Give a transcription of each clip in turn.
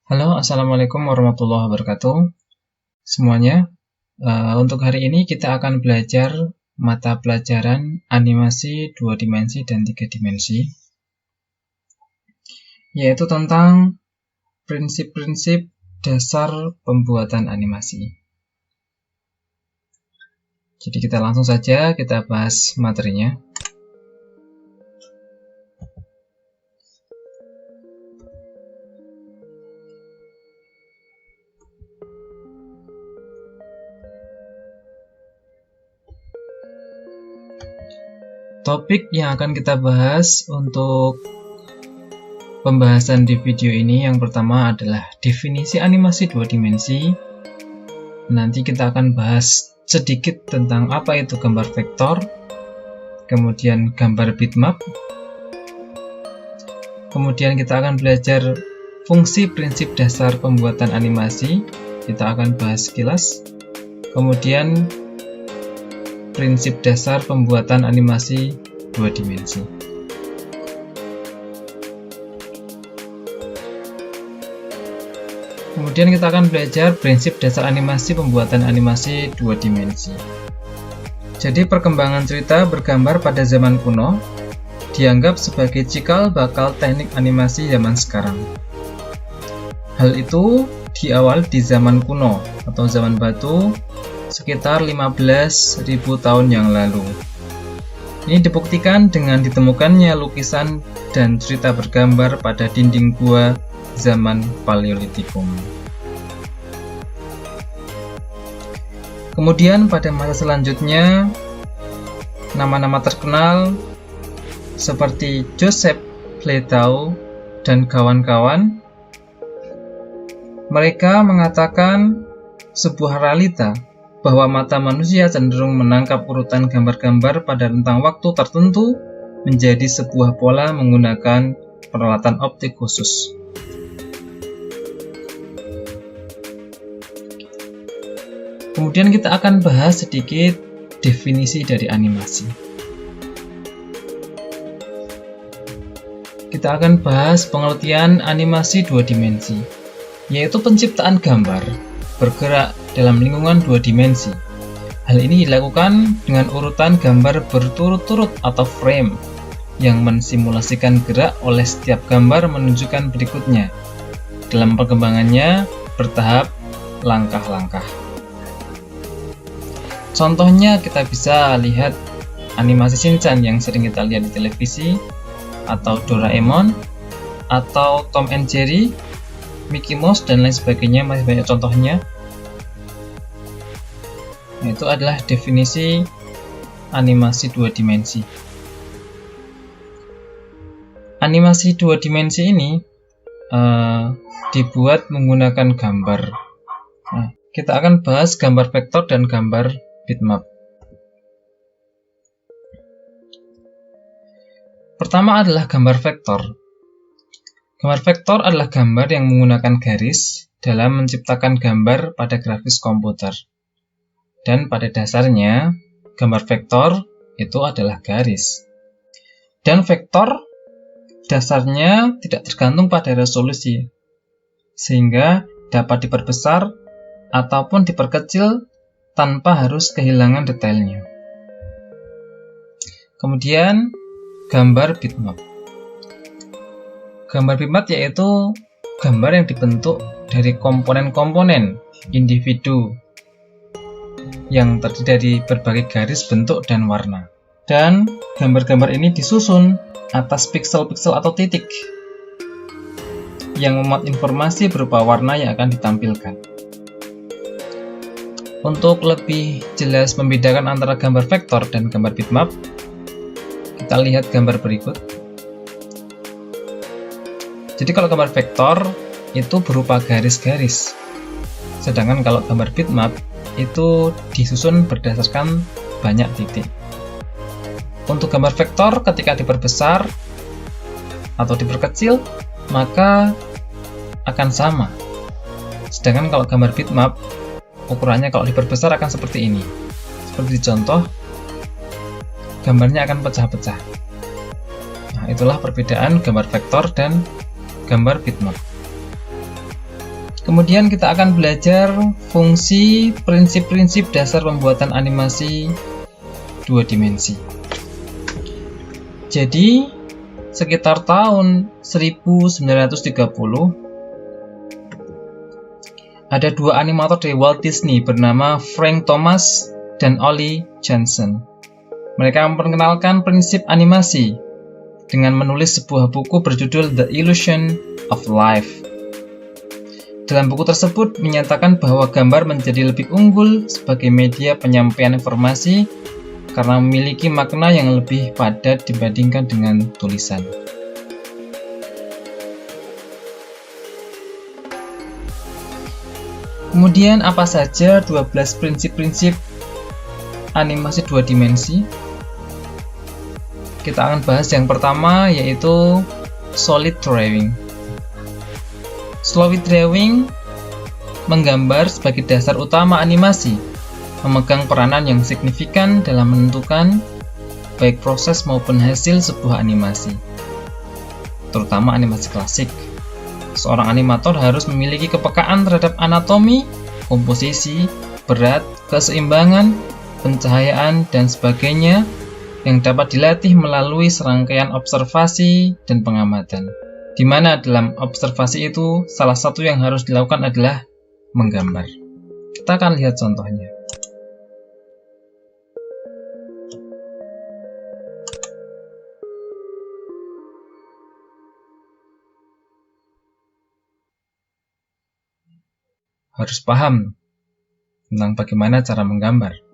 Halo, Assalamualaikum warahmatullahi wabarakatuh semuanya. Untuk hari ini kita akan belajar mata pelajaran animasi 2 dimensi dan 3 dimensi, yaitu tentang prinsip-prinsip dasar pembuatan animasi. Jadi kita langsung saja kita bahas materinya. Topik yang akan kita bahas untuk pembahasan di video ini yang pertama adalah definisi animasi 2 dimensi. Nanti kita akan bahas sedikit tentang apa itu gambar vektor, kemudian gambar bitmap. Kemudian kita akan belajar fungsi prinsip dasar pembuatan animasi, kita akan bahas sekilas. Kemudian prinsip dasar pembuatan animasi 2 dimensi. Kemudian kita akan belajar prinsip dasar animasi pembuatan animasi 2 dimensi. Jadi perkembangan cerita bergambar pada zaman kuno dianggap sebagai cikal bakal teknik animasi zaman sekarang. Hal itu diawali di zaman kuno atau zaman batu sekitar 15.000 tahun yang lalu. Ini dibuktikan dengan ditemukannya lukisan dan cerita bergambar pada dinding gua zaman Paleolitikum. Kemudian pada masa selanjutnya, nama-nama terkenal seperti Joseph Plateau dan kawan-kawan, mereka mengatakan sebuah realita bahwa mata manusia cenderung menangkap urutan gambar-gambar pada rentang waktu tertentu menjadi sebuah pola menggunakan peralatan optik khusus. Kemudian kita akan bahas sedikit definisi dari animasi. Kita akan bahas pengertian animasi 2 dimensi, yaitu penciptaan gambar bergerak dalam lingkungan 2 dimensi. Hal ini dilakukan dengan urutan gambar berturut-turut atau frame yang mensimulasikan gerak oleh setiap gambar menunjukkan berikutnya. Dalam perkembangannya bertahap langkah-langkah. Contohnya kita bisa lihat animasi Shinchan yang sering kita lihat di televisi, atau Doraemon, atau Tom and Jerry, Mickey Mouse, dan lain sebagainya, masih banyak contohnya. Itu adalah definisi animasi 2 dimensi. Animasi 2 dimensi ini dibuat menggunakan gambar. Nah, kita akan bahas gambar vektor dan gambar bitmap. Pertama adalah gambar vektor. Gambar vektor adalah gambar yang menggunakan garis dalam menciptakan gambar pada grafis komputer. Dan pada dasarnya, gambar vektor itu adalah garis. Dan vektor dasarnya tidak tergantung pada resolusi, sehingga dapat diperbesar ataupun diperkecil tanpa harus kehilangan detailnya. Kemudian, gambar bitmap. Gambar bitmap yaitu gambar yang dibentuk dari komponen-komponen individu yang terdiri dari berbagai garis, bentuk, dan warna. Dan gambar-gambar ini disusun atas piksel-piksel atau titik yang memuat informasi berupa warna yang akan ditampilkan. Untuk lebih jelas membedakan antara gambar vektor dan gambar bitmap, kita lihat gambar berikut. Jadi kalau gambar vektor itu berupa garis-garis, sedangkan kalau gambar bitmap itu disusun berdasarkan banyak titik. Untuk gambar vektor ketika diperbesar atau diperkecil maka akan sama. Sedangkan kalau gambar bitmap ukurannya kalau diperbesar akan seperti ini. Seperti contoh, gambarnya akan pecah-pecah. Nah, itulah perbedaan gambar vektor dan gambar bitmap. Kemudian kita akan belajar fungsi prinsip-prinsip dasar pembuatan animasi 2 dimensi. Jadi, sekitar tahun 1930, ada 2 animator dari Walt Disney bernama Frank Thomas dan Ollie Johnston. Mereka memperkenalkan prinsip animasi dengan menulis sebuah buku berjudul The Illusion of Life. Dalam buku tersebut menyatakan bahwa gambar menjadi lebih unggul sebagai media penyampaian informasi karena memiliki makna yang lebih padat dibandingkan dengan tulisan. Kemudian apa saja 12 prinsip-prinsip animasi 2 dimensi? Kita akan bahas yang pertama, yaitu solid drawing. Solid drawing menggambar sebagai dasar utama animasi, memegang peranan yang signifikan dalam menentukan baik proses maupun hasil sebuah animasi, terutama animasi klasik. Seorang animator harus memiliki kepekaan terhadap anatomi, komposisi, berat, keseimbangan, pencahayaan, dan sebagainya yang dapat dilatih melalui serangkaian observasi dan pengamatan. Di mana dalam observasi itu, salah satu yang harus dilakukan adalah menggambar. Kita akan lihat contohnya. Harus paham tentang bagaimana cara menggambar.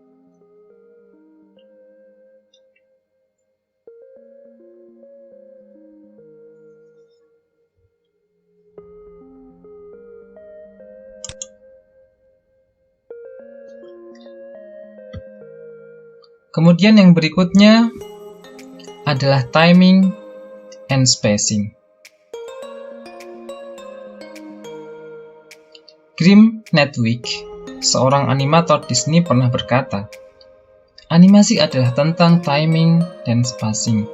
Kemudian yang berikutnya adalah timing and spacing. Grim Netwick, seorang animator Disney, pernah berkata, animasi adalah tentang timing dan spacing.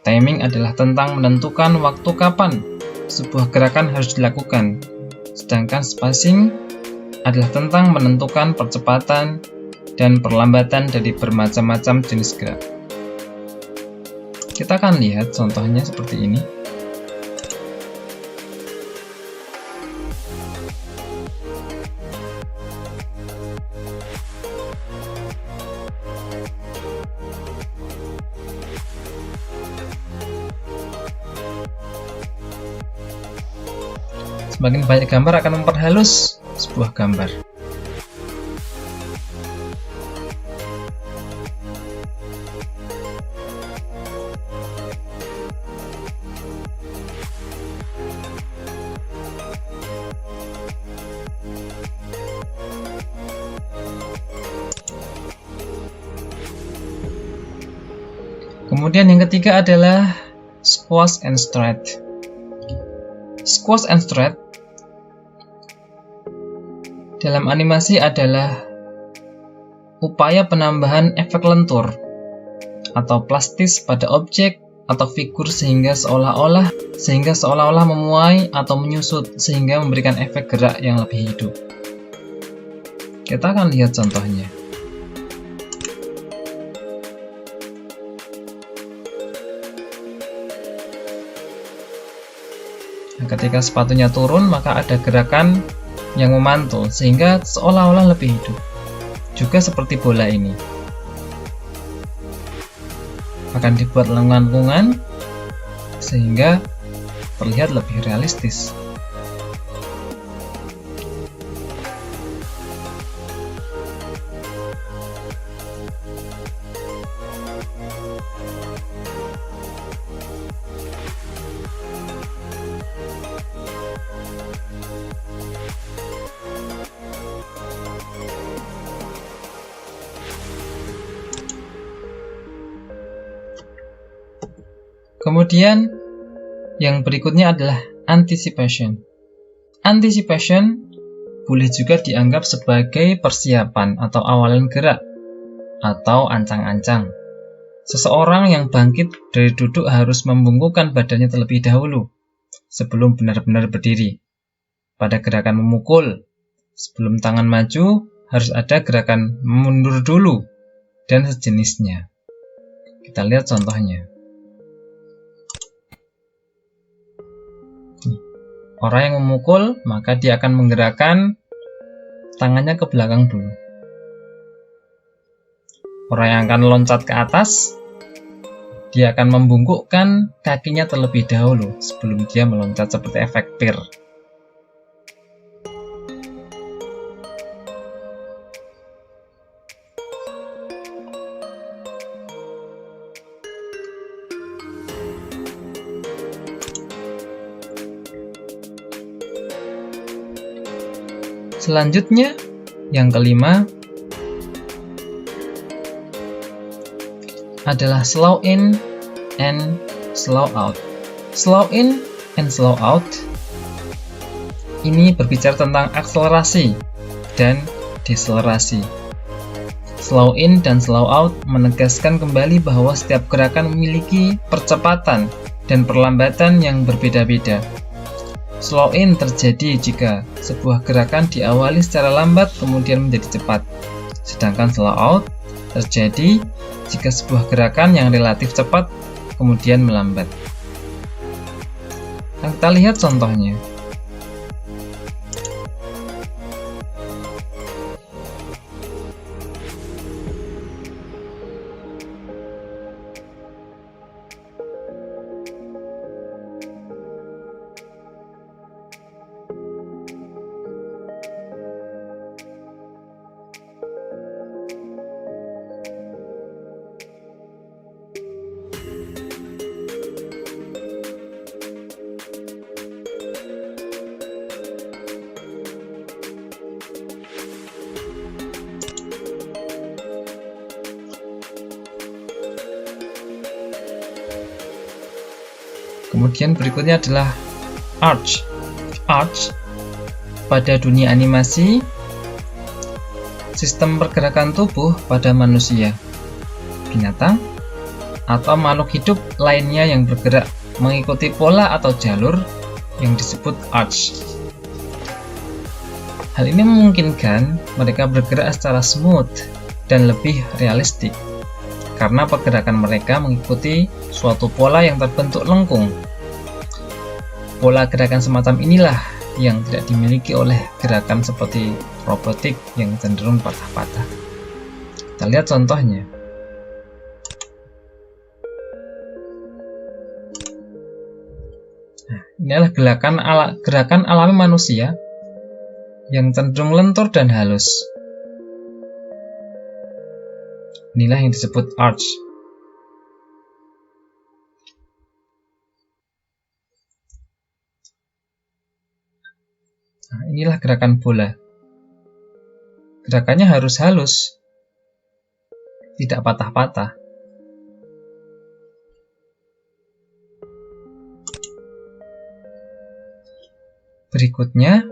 Timing adalah tentang menentukan waktu kapan sebuah gerakan harus dilakukan, sedangkan spacing adalah tentang menentukan percepatan dan perlambatan dari bermacam-macam jenis gerak. Kita akan lihat contohnya seperti ini. Semakin banyak gambar akan memperhalus sebuah gambar. Kemudian yang ketiga adalah squash and straight. Squash and straight dalam animasi adalah upaya penambahan efek lentur atau plastis pada objek atau figur sehingga seolah-olah memuai atau menyusut sehingga memberikan efek gerak yang lebih hidup. Kita akan lihat contohnya. Ketika sepatunya turun, maka ada gerakan yang memantul sehingga seolah-olah lebih hidup. Juga seperti bola ini. Akan dibuat lengkungan sehingga terlihat lebih realistis. Kemudian yang berikutnya adalah anticipation. Anticipation boleh juga dianggap sebagai persiapan atau awalan gerak atau ancang-ancang. Seseorang yang bangkit dari duduk harus membungkukkan badannya terlebih dahulu sebelum benar-benar berdiri. pada gerakan memukul. Sebelum tangan maju, harus ada gerakan mundur dulu, dan sejenisnya. Kita lihat contohnya. Orang yang memukul, maka dia akan menggerakkan tangannya ke belakang dulu. Orang yang akan loncat ke atas, dia akan membungkukkan kakinya terlebih dahulu sebelum dia meloncat seperti efek pir. Selanjutnya, yang kelima adalah slow in and slow out. Slow in and slow out ini berbicara tentang akselerasi dan deselerasi. Slow in dan slow out menegaskan kembali bahwa setiap gerakan memiliki percepatan dan perlambatan yang berbeda-beda. Slow in terjadi jika sebuah gerakan diawali secara lambat kemudian menjadi cepat. Sedangkan slow out terjadi jika sebuah gerakan yang relatif cepat kemudian melambat. Nah, kita lihat contohnya. Kemudian berikutnya adalah arch. Arch pada dunia animasi, sistem pergerakan tubuh pada manusia, binatang, atau makhluk hidup lainnya yang bergerak mengikuti pola atau jalur yang disebut arch. Hal ini memungkinkan mereka bergerak secara smooth dan lebih realistik, karena pergerakan mereka mengikuti suatu pola yang terbentuk lengkung. Pola gerakan semacam inilah yang tidak dimiliki oleh gerakan seperti robotik yang cenderung patah-patah. Kita lihat contohnya. Nah, ini adalah gerakan alami manusia yang cenderung lentur dan halus. Inilah yang disebut arch. Nah, inilah gerakan bola. Gerakannya harus halus, tidak patah-patah. Berikutnya,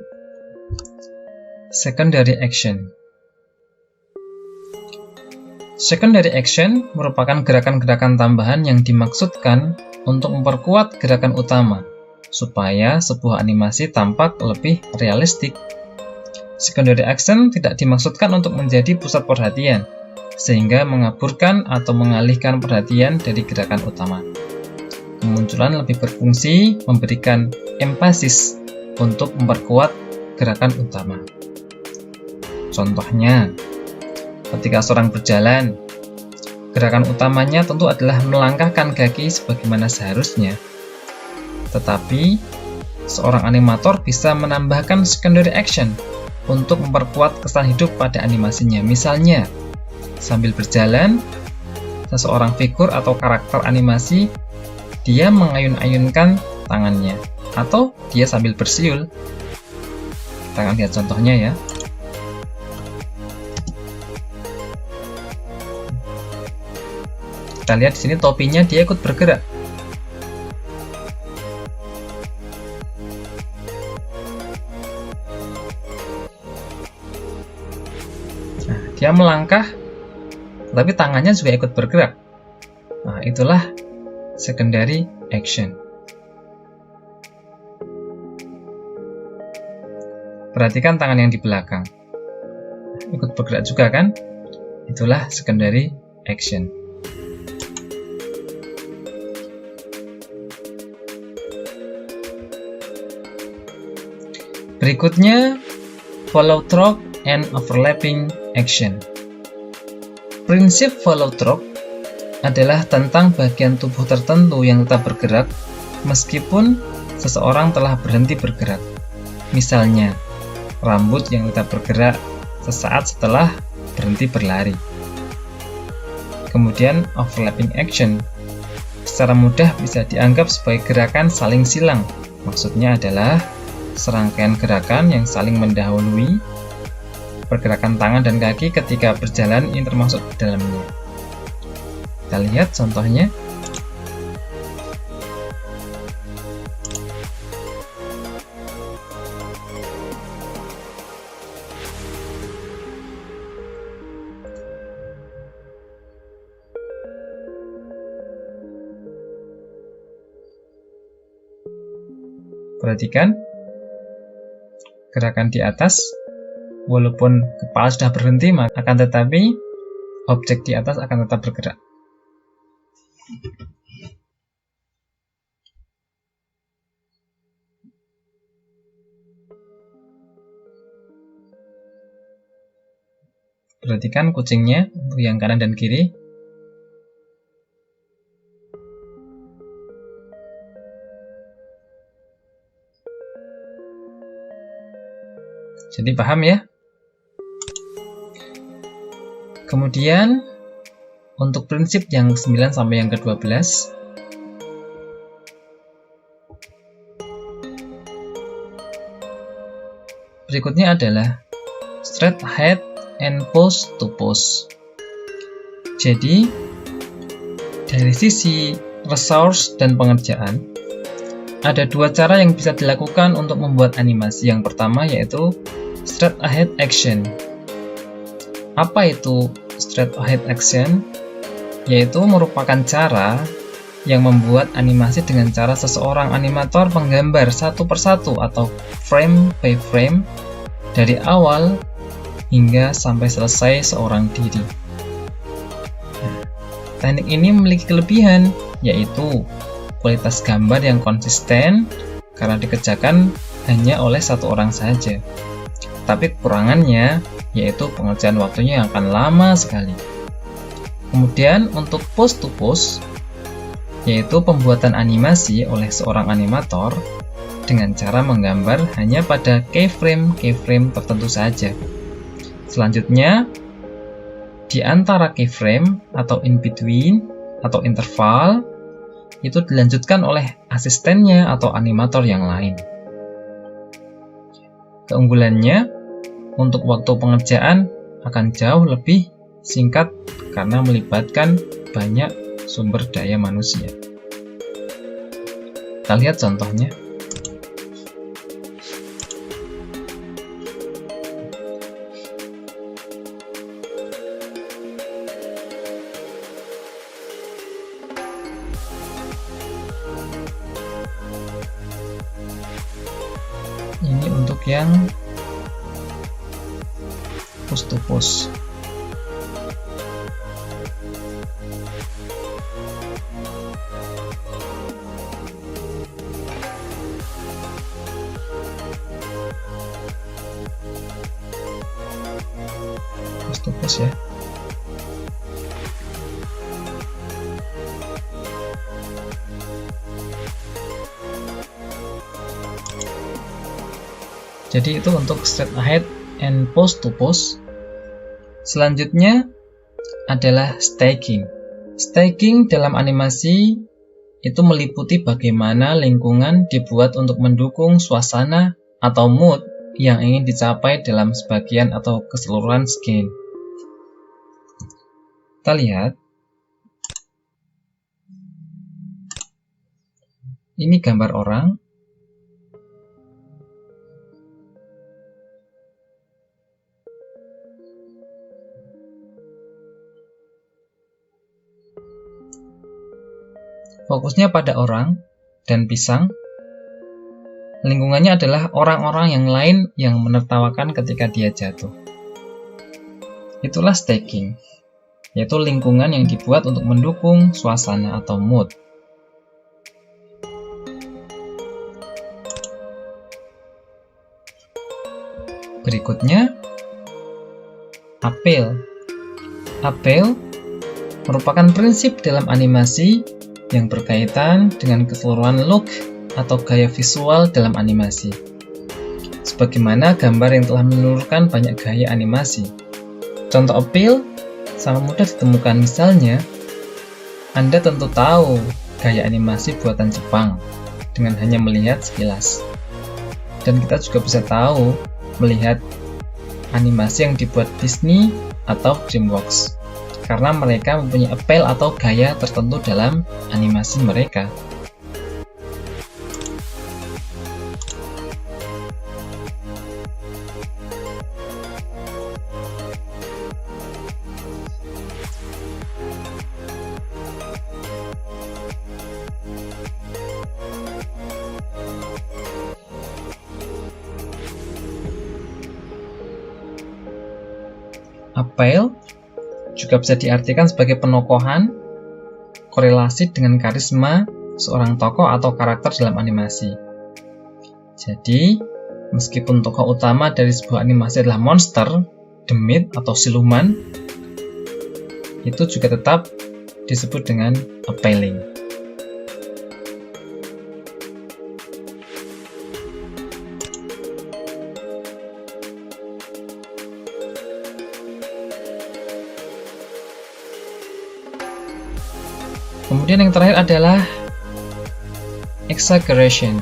secondary action. Secondary action merupakan gerakan-gerakan tambahan yang dimaksudkan untuk memperkuat gerakan utama, supaya sebuah animasi tampak lebih realistik. Secondary action tidak dimaksudkan untuk menjadi pusat perhatian, sehingga mengaburkan atau mengalihkan perhatian dari gerakan utama. Kemunculan lebih berfungsi memberikan empasis untuk memperkuat gerakan utama. Contohnya, ketika seorang berjalan, gerakan utamanya tentu adalah melangkahkan kaki sebagaimana seharusnya. Tetapi, seorang animator bisa menambahkan secondary action untuk memperkuat kesan hidup pada animasinya. Misalnya, sambil berjalan, seseorang figur atau karakter animasi, dia mengayun-ayunkan tangannya, atau dia sambil bersiul. Kita akan lihat contohnya ya. Kita lihat di sini topinya dia ikut bergerak. Nah, dia melangkah, tapi tangannya juga ikut bergerak. Nah, itulah secondary action. Perhatikan tangan yang di belakang. Ikut bergerak juga kan? Itulah secondary action. Berikutnya, follow through and overlapping action. Prinsip follow through adalah tentang bagian tubuh tertentu yang tetap bergerak meskipun seseorang telah berhenti bergerak. Misalnya, rambut yang tetap bergerak sesaat setelah berhenti berlari. Kemudian, overlapping action secara mudah bisa dianggap sebagai gerakan saling silang. Maksudnya adalah serangkaian gerakan yang saling mendahului pergerakan tangan dan kaki ketika berjalan, ini termasuk di dalamnya. Kita lihat contohnya. Perhatikan gerakan di atas, walaupun kepala sudah berhenti, akan tetapi objek di atas akan tetap bergerak. Perhatikan kucingnya untuk yang kanan dan kiri. Jadi paham ya? Kemudian untuk prinsip yang ke-9 sampai yang ke-12, berikutnya adalah straight ahead and pose to pose. Jadi dari sisi resource dan pengerjaan, ada dua cara yang bisa dilakukan untuk membuat animasi. Yang pertama yaitu straight ahead action. Apa itu straight ahead action? Yaitu merupakan cara yang membuat animasi dengan cara seseorang animator menggambar satu persatu atau frame by frame dari awal hingga sampai selesai seorang diri. Teknik ini memiliki kelebihan, yaitu kualitas gambar yang konsisten karena dikerjakan hanya oleh satu orang saja. Tapi kekurangannya yaitu pengerjaan waktunya yang akan lama sekali. Kemudian untuk pose to pose, yaitu pembuatan animasi oleh seorang animator dengan cara menggambar hanya pada keyframe tertentu saja. Selanjutnya, di antara keyframe atau in between atau interval itu dilanjutkan oleh asistennya atau animator yang lain. Keunggulannya, untuk waktu pengerjaan akan jauh lebih singkat karena melibatkan banyak sumber daya manusia. Kita lihat contohnya. Ini untuk yang pose to pose. Pose to pose ya. Jadi itu untuk straight ahead and pose to pose. Selanjutnya adalah staging. Staging dalam animasi itu meliputi bagaimana lingkungan dibuat untuk mendukung suasana atau mood yang ingin dicapai dalam sebagian atau keseluruhan scene. Kita lihat. Ini gambar orang. Fokusnya pada orang dan pisang. lingkungannya adalah orang-orang yang lain yang menertawakan ketika dia jatuh. Itulah staging, yaitu lingkungan yang dibuat untuk mendukung suasana atau mood. Berikutnya, appeal. Appeal merupakan prinsip dalam animasi yang berkaitan dengan keseluruhan look atau gaya visual dalam animasi. Sebagaimana gambar yang telah menelurkan banyak gaya animasi. Contoh appeal sangat mudah ditemukan, misalnya Anda tentu tahu gaya animasi buatan Jepang dengan hanya melihat sekilas. Dan kita juga bisa tahu melihat animasi yang dibuat Disney atau DreamWorks, karena mereka mempunyai appeal atau gaya tertentu dalam animasi mereka. Appeal juga bisa diartikan sebagai penokohan, korelasi dengan karisma seorang tokoh atau karakter dalam animasi. Jadi, meskipun tokoh utama dari sebuah animasi adalah monster, demit, atau siluman, itu juga tetap disebut dengan appealing. Kemudian yang terakhir adalah exaggeration.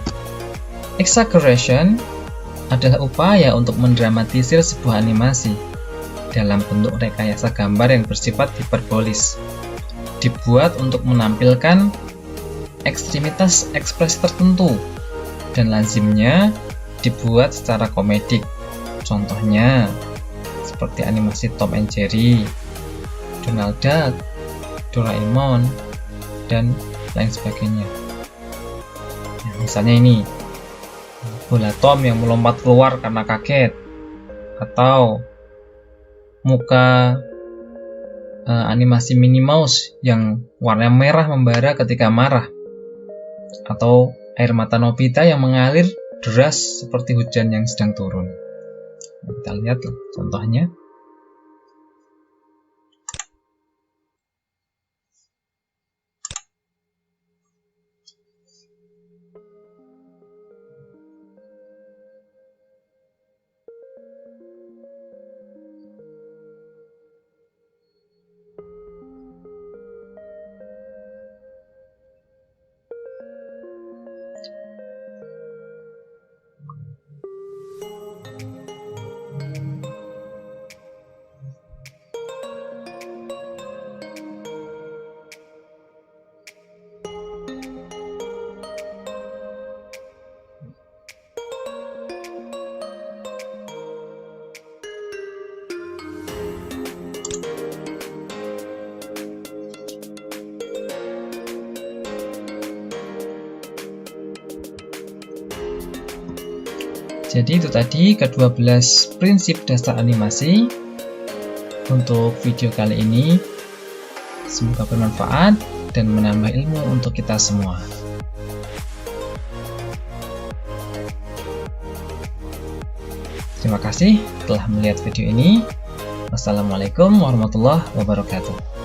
Exaggeration adalah upaya untuk mendramatisir sebuah animasi dalam bentuk rekayasa gambar yang bersifat hiperbolis, dibuat untuk menampilkan ekstremitas ekspresi tertentu dan lazimnya dibuat secara komedik. Contohnya seperti animasi Tom and Jerry, Donald Duck, Doraemon, dan lain sebagainya. Nah, misalnya ini bola Tom yang melompat keluar karena kaget, atau muka animasi Minnie Mouse yang warna merah membara ketika marah, atau air mata Nobita yang mengalir deras seperti hujan yang sedang turun. Nah, kita lihat contohnya. Jadi itu tadi ke-12 prinsip dasar animasi untuk video kali ini. Semoga bermanfaat dan menambah ilmu untuk kita semua. Terima kasih telah melihat video ini. Wassalamualaikum warahmatullahi wabarakatuh.